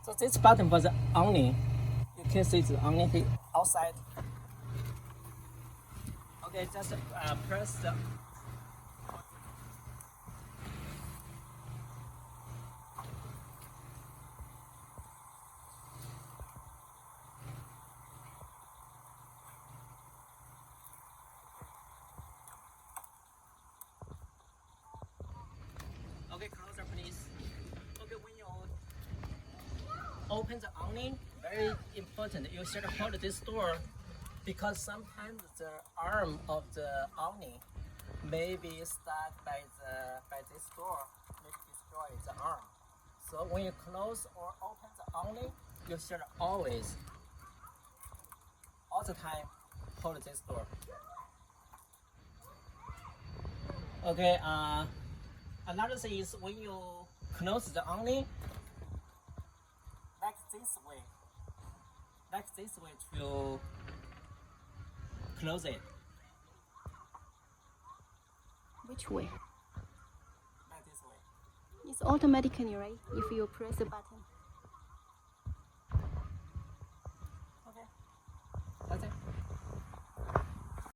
So this button was the onion. You can see the onion here outside. Okay, just press the. Okay, closer please. Okay, when you open the onion, very important. You should hold this door because sometimes the arm of the onion may be stuck by this door, may destroy the arm. So when you close or open the onion, you should always, all the time, hold this door. Okay. Another thing is when you close the onion, like this way to close it. Which way? Like this way. It's automatically, right? If you press the button.